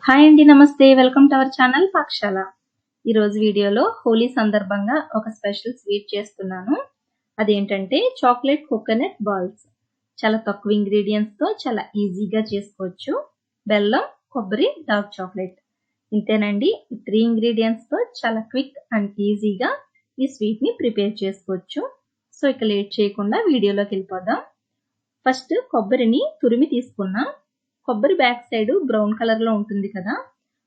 Hi అండి, నమస్తే. Welcome to our channel పాఠశాల. ఈరోజు వీడియోలో హోలీ సందర్భంగా ఒక స్పెషల్ స్వీట్ చేస్తున్నాను. అదేంటంటే చాక్లెట్ కోకోనట్ బాల్స్. చాలా తక్కువ ఇంగ్రీడియంట్స్తో చాలా ఈజీగా చేసుకోవచ్చు. బెల్లం, కొబ్బరి, డార్క్ చాక్లెట్. ఇంతేనండి. ఈ 3 ఇంగ్రీడియంట్స్తో చాలా క్విక్ అండ్ ఈజీగా ఈ స్వీట్ని ప్రిపేర్ చేసుకోవచ్చు. సో ఇక లేట్ చేయకుండా వీడియోలోకి వెళ్ళిపోదాం. ఫస్ట్ కొబ్బరిని తురిమి తీసుకున్నాం. కొబ్బరి బ్యాక్ సైడ్ బ్రౌన్ కలర్లో ఉంటుంది కదా,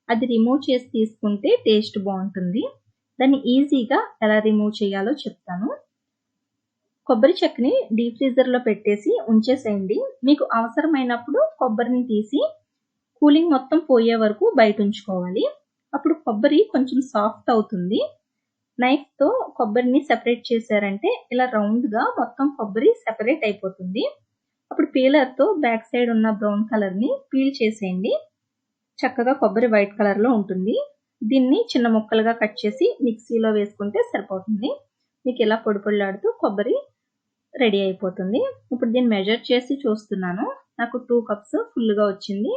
అది రిమూవ్ చేసి తీసుకుంటే టేస్ట్ బాగుంటుంది. దాన్ని ఈజీగా ఎలా రిమూవ్ చేయాలో చెప్తాను. కొబ్బరి చెక్కని డీప్ ఫ్రీజర్లో పెట్టేసి ఉంచేసేయండి. మీకు అవసరమైనప్పుడు కొబ్బరిని తీసి కూలింగ్ మొత్తం పోయే వరకు బయట ఉంచుకోవాలి. అప్పుడు కొబ్బరి కొంచెం సాఫ్ట్ అవుతుంది. నైఫ్తో కొబ్బరిని సెపరేట్ చేశారంటే ఇలా రౌండ్గా మొత్తం కొబ్బరి సెపరేట్ అయిపోతుంది. అప్పుడు పీలర్తో బ్యాక్ సైడ్ ఉన్న బ్రౌన్ కలర్ని పీల్ చేసేయండి. చక్కగా కొబ్బరి వైట్ కలర్లో ఉంటుంది. దీన్ని చిన్న ముక్కలుగా కట్ చేసి మిక్సీలో వేసుకుంటే సరిపోతుంది. మీకు ఇలా పొడి పొడిలాడుతూ కొబ్బరి రెడీ అయిపోతుంది. ఇప్పుడు దీన్ని మెజర్ చేసి చూస్తున్నాను. నాకు 2 కప్స్ ఫుల్గా వచ్చింది.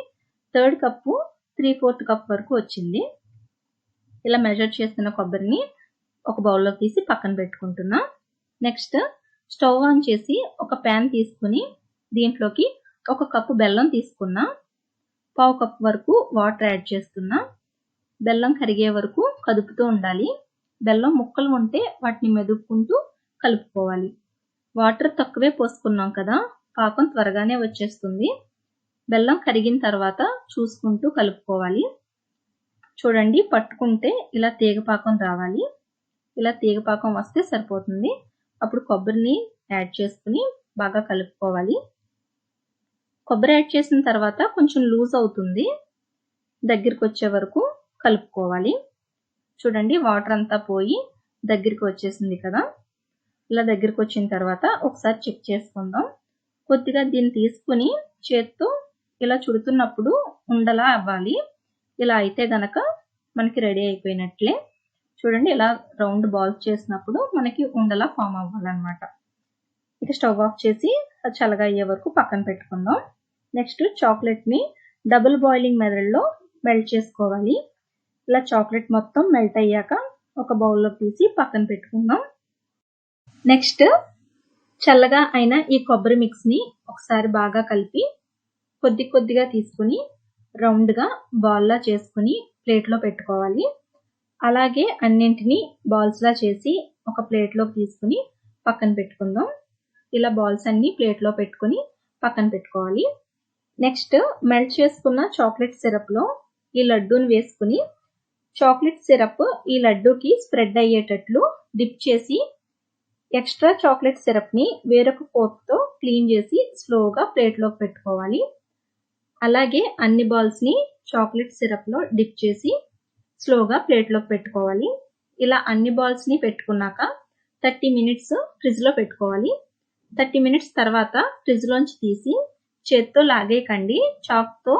థర్డ్ కప్పు 3/4 కప్ వరకు వచ్చింది. ఇలా మెజర్ చేస్తున్న కొబ్బరిని ఒక బౌల్లోకి తీసి పక్కన పెట్టుకుంటున్నా. నెక్స్ట్ స్టవ్ ఆన్ చేసి ఒక ప్యాన్ తీసుకుని దీంట్లోకి 1 కప్పు బెల్లం తీసుకున్నా. 1/2 కప్పు వరకు వాటర్ యాడ్ చేస్తున్నా. బెల్లం కరిగే వరకు కదుపుతూ ఉండాలి. బెల్లం ముక్కలు ఉంటే వాటిని మెదుపుకుంటూ కలుపుకోవాలి. వాటర్ తక్కువే పోసుకున్నాం కదా, పాకం త్వరగానే వచ్చేస్తుంది. బెల్లం కరిగిన తర్వాత చూసుకుంటూ కలుపుకోవాలి. చూడండి, పట్టుకుంటే ఇలా తీగపాకం రావాలి. ఇలా తీగపాకం వస్తే సరిపోతుంది. అప్పుడు కొబ్బరిని యాడ్ చేసుకుని బాగా కలుపుకోవాలి. కొబ్బరి యాడ్ చేసిన తర్వాత కొంచెం లూజ్ అవుతుంది. దగ్గరికి వచ్చే వరకు కలుపుకోవాలి. చూడండి, వాటర్ అంతా పోయి దగ్గరికి వచ్చేసింది కదా. ఇలా దగ్గరికి వచ్చిన తర్వాత ఒకసారి చెక్ చేసుకుందాం. కొద్దిగా దీన్ని తీసుకుని చేత్తో ఇలా చుడుతున్నప్పుడు ఉండలా అవ్వాలి. ఇలా అయితే గనక మనకి రెడీ అయిపోయినట్లే. చూడండి, ఇలా రౌండ్ బాల్స్ చేసినప్పుడు మనకి ఉండలా ఫామ్ అవ్వాలన్నమాట. ఇక స్టవ్ ఆఫ్ చేసి చల్లగా అయ్యే వరకు పక్కన పెట్టుకుందాం. నెక్స్ట్ చాక్లెట్ని డబుల్ బాయిలింగ్ మెథడ్లో మెల్ట్ చేసుకోవాలి. ఇలా చాక్లెట్ మొత్తం మెల్ట్ అయ్యాక ఒక బౌల్లోకి తీసి పక్కన పెట్టుకుందాం. నెక్స్ట్ చల్లగా అయిన ఈ కొబ్బరి మిక్స్ని ఒకసారి బాగా కలిపి కొద్ది కొద్దిగా తీసుకుని రౌండ్గా బాల్లా చేసుకుని ప్లేట్లో పెట్టుకోవాలి. అలాగే అన్నింటినీ బాల్స్లా చేసి ఒక ప్లేట్లోకి తీసుకుని పక్కన పెట్టుకుందాం. ఇలా బాల్స్ అన్ని ప్లేట్లో పెట్టుకుని పక్కన పెట్టుకోవాలి. నెక్స్ట్ మెల్ట్ చేసుకున్న చాక్లెట్ సిరప్లో ఈ లడ్డూని వేసుకుని చాక్లెట్ సిరప్ ఈ లడ్డూకి స్ప్రెడ్ అయ్యేటట్లు డిప్ చేసి ఎక్స్ట్రా చాక్లెట్ సిరప్ని వేరొక ఫోర్క్తో క్లీన్ చేసి స్లోగా ప్లేట్లోకి పెట్టుకోవాలి. అలాగే అన్ని బాల్స్ని చాక్లెట్ సిరప్లో డిప్ చేసి స్లోగా ప్లేట్లోకి పెట్టుకోవాలి. ఇలా అన్ని బాల్స్ని పెట్టుకున్నాక 30 మినిట్స్ ఫ్రిడ్జ్లో పెట్టుకోవాలి. 30 మినిట్స్ తర్వాత ఫ్రిడ్జ్లోంచి తీసి చేత్తో లాగేయకండి, చాక్తో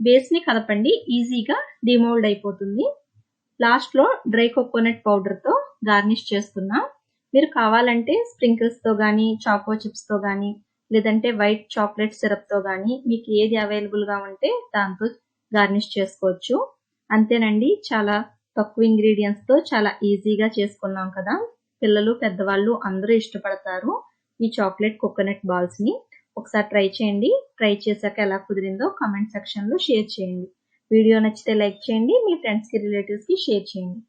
బేస్ని కలపండి. ఈజీగా డిమోల్డ్ అయిపోతుంది. లాస్ట్లో డ్రై కోకోనట్ పౌడర్తో గార్నిష్ చేస్తున్నా. మీరు కావాలంటే స్ప్రింకిల్స్తో కానీ చాకో చిప్స్తో కానీ లేదంటే వైట్ చాక్లెట్ సిరప్తో కానీ మీకు ఏది అవైలబుల్గా ఉంటే దాంతో గార్నిష్ చేసుకోవచ్చు. అంతేనండి, చాలా తక్కువ ఇంగ్రీడియంట్స్తో చాలా ఈజీగా చేసుకున్నాం కదా. పిల్లలు పెద్దవాళ్ళు అందరూ ఇష్టపడతారు ఈ చాక్లెట్ కోకోనట్ బాల్స్ని. ఒకసారి ట్రై చేయండి. ట్రై చేశాక ఎలా కుదిరిందో కామెంట్ సెక్షన్లో షేర్ చేయండి. వీడియో నచ్చితే లైక్ చేయండి. మీ ఫ్రెండ్స్కి రిలేటివ్స్కి షేర్ చేయండి.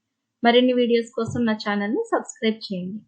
మరిన్ని వీడియోస్ కోసం నా ఛానల్ని సబ్స్క్రైబ్ చేయండి.